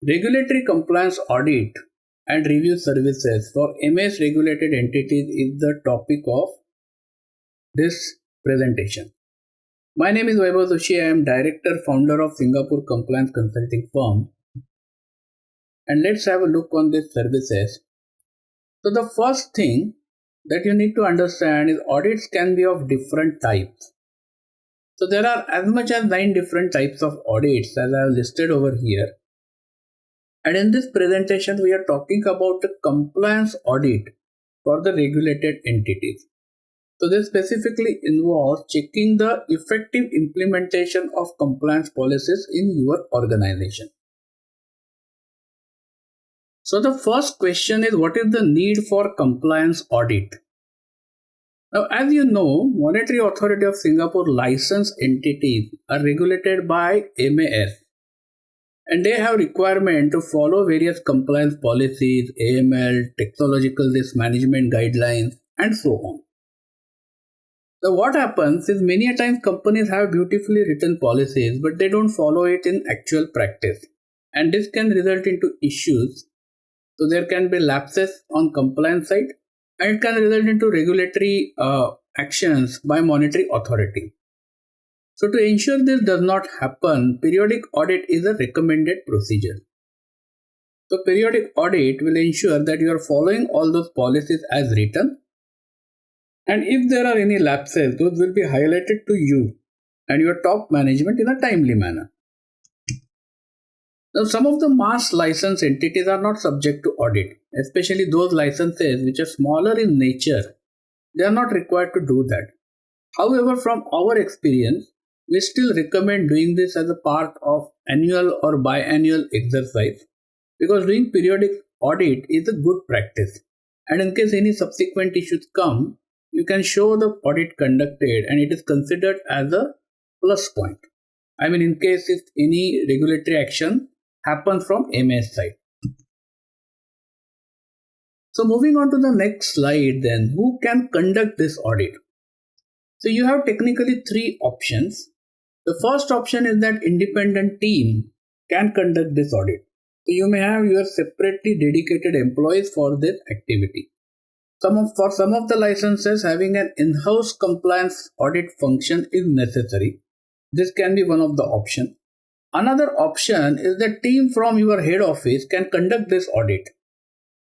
Regulatory compliance audit and review services for MS regulated entities is the topic of this presentation. My name is Vaibhav Joshi. I am director founder of Singapore compliance consulting firm. And let's have a look on these services. So the first thing that you need to understand is audits can be of different types. So there are as much as 9 different types of audits as I have listed over here. And in this presentation, we are talking about the compliance audit for the regulated entities. So this specifically involves checking the effective implementation of compliance policies in your organization. So the first question is, what is the need for compliance audit? Now, as you know, Monetary Authority of Singapore licensed entities are regulated by MAS. And they have requirement to follow various compliance policies, AML, technological risk management guidelines, and so on. So what happens is many a times companies have beautifully written policies, but they don't follow it in actual practice. And this can result into issues. So there can be lapses on compliance side, and it can result into regulatory actions by monetary authority. So to ensure this does not happen, periodic audit is a recommended procedure. So periodic audit will ensure that you are following all those policies as written. And if there are any lapses, those will be highlighted to you and your top management in a timely manner. Now, some of the mass license entities are not subject to audit, especially those licenses which are smaller in nature. They are not required to do that. However, from our experience, we still recommend doing this as a part of annual or biannual exercise, because doing periodic audit is a good practice. And in case any subsequent issues come, you can show the audit conducted and it is considered as a plus point. I mean, in case if any regulatory action happens from MAS side. So moving on to the next slide then, who can conduct this audit? So you have technically 3 options. The first option is that independent team can conduct this audit. So you may have your separately dedicated employees for this activity. For some of the licenses, having an in-house compliance audit function is necessary. This can be one of the options. Another option is that team from your head office can conduct this audit.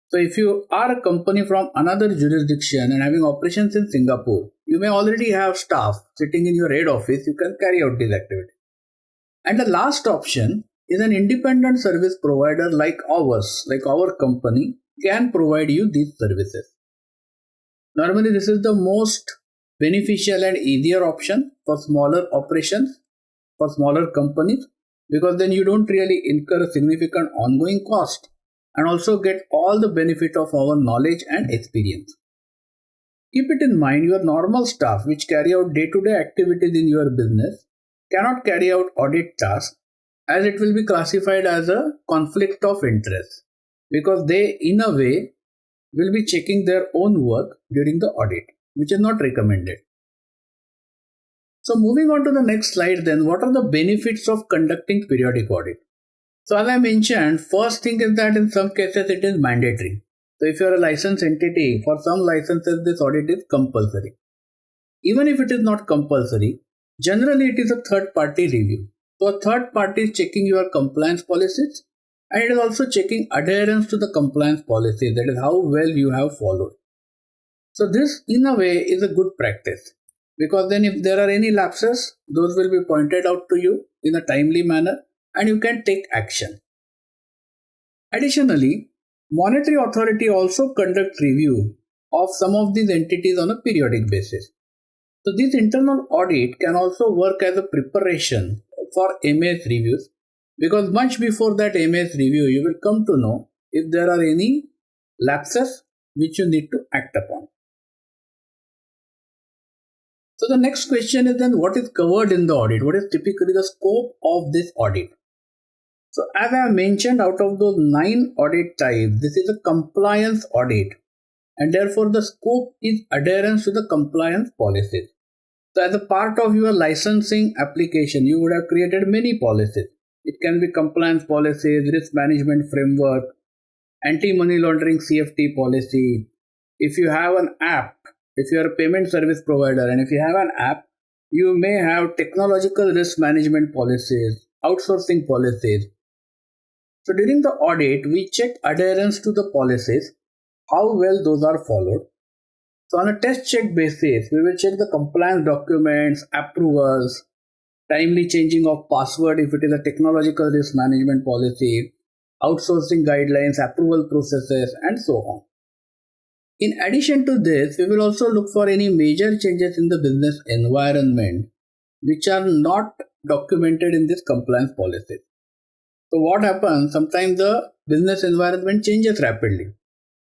So if you are a company from another jurisdiction and having operations in Singapore, you may already have staff sitting in your head office, you can carry out this activity. And the last option is an independent service provider like ours, like our company, can provide you these services. Normally, this is the most beneficial and easier option for smaller operations, for smaller companies, because then you don't really incur a significant ongoing cost and also get all the benefit of our knowledge and experience. Keep it in mind, your normal staff which carry out day-to-day activities in your business cannot carry out audit tasks, as it will be classified as a conflict of interest, because they in a way will be checking their own work during the audit, which is not recommended. So moving on to the next slide then, what are the benefits of conducting periodic audit? So as I mentioned, first thing is that in some cases it is mandatory. So if you are a licensed entity, for some licenses this audit is compulsory. Even if it is not compulsory, generally it is a third party review. So a third party is checking your compliance policies, and it is also checking adherence to the compliance policy, that is how well you have followed. So this in a way is a good practice, because then if there are any lapses, those will be pointed out to you in a timely manner and you can take action. Additionally, Monetary Authority also conducts review of some of these entities on a periodic basis. So this internal audit can also work as a preparation for MAS reviews, because much before that MAS review, you will come to know if there are any lapses which you need to act upon. So the next question is then, what is covered in the audit? What is typically the scope of this audit? So as I have mentioned, out of those 9 audit types, this is a compliance audit, and therefore the scope is adherence to the compliance policies. So as a part of your licensing application, you would have created many policies. It can be compliance policies, risk management framework, anti-money laundering CFT policy. If you have an app, if you are a payment service provider and if you have an app, you may have technological risk management policies, outsourcing policies. So during the audit, we check adherence to the policies, how well those are followed. So on a test check basis, we will check the compliance documents, approvals, timely changing of password if it is a technological risk management policy, outsourcing guidelines, approval processes, and so on. In addition to this, we will also look for any major changes in the business environment which are not documented in this compliance policy. So what happens? Sometimes the business environment changes rapidly,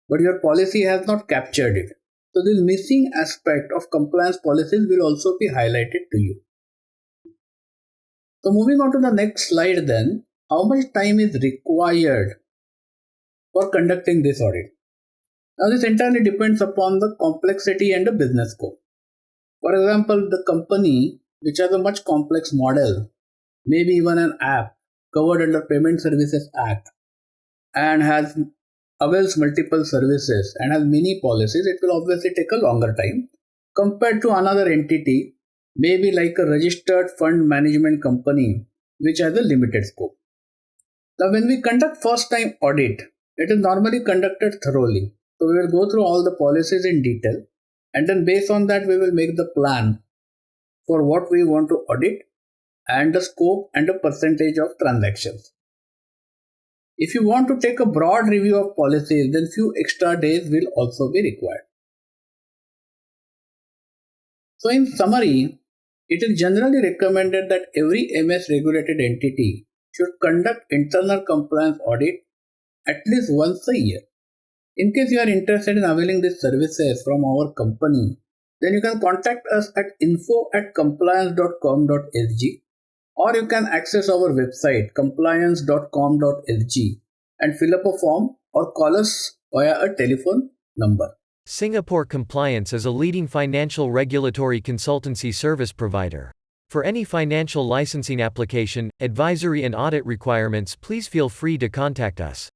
but your policy has not captured it. So this missing aspect of compliance policies will also be highlighted to you. So moving on to the next slide then, how much time is required for conducting this audit? Now this entirely depends upon the complexity and the business scope. For example, the company which has a much complex model, maybe even an app covered under Payment Services Act and avails multiple services and has many policies, it will obviously take a longer time compared to another entity, maybe like a registered fund management company which has a limited scope. Now when we conduct first time audit, it is normally conducted thoroughly. So we will go through all the policies in detail and then based on that we will make the plan for what we want to audit and the scope and the percentage of transactions. If you want to take a broad review of policies, then few extra days will also be required. So in summary, it is generally recommended that every MS regulated entity should conduct internal compliance audit at least once a year. In case you are interested in availing these services from our company, then you can contact us at info@compliance.com.sg or you can access our website compliance.com.sg and fill up a form or call us via a telephone number. Singapore Compliance is a leading financial regulatory consultancy service provider. For any financial licensing application, advisory and audit requirements, please feel free to contact us.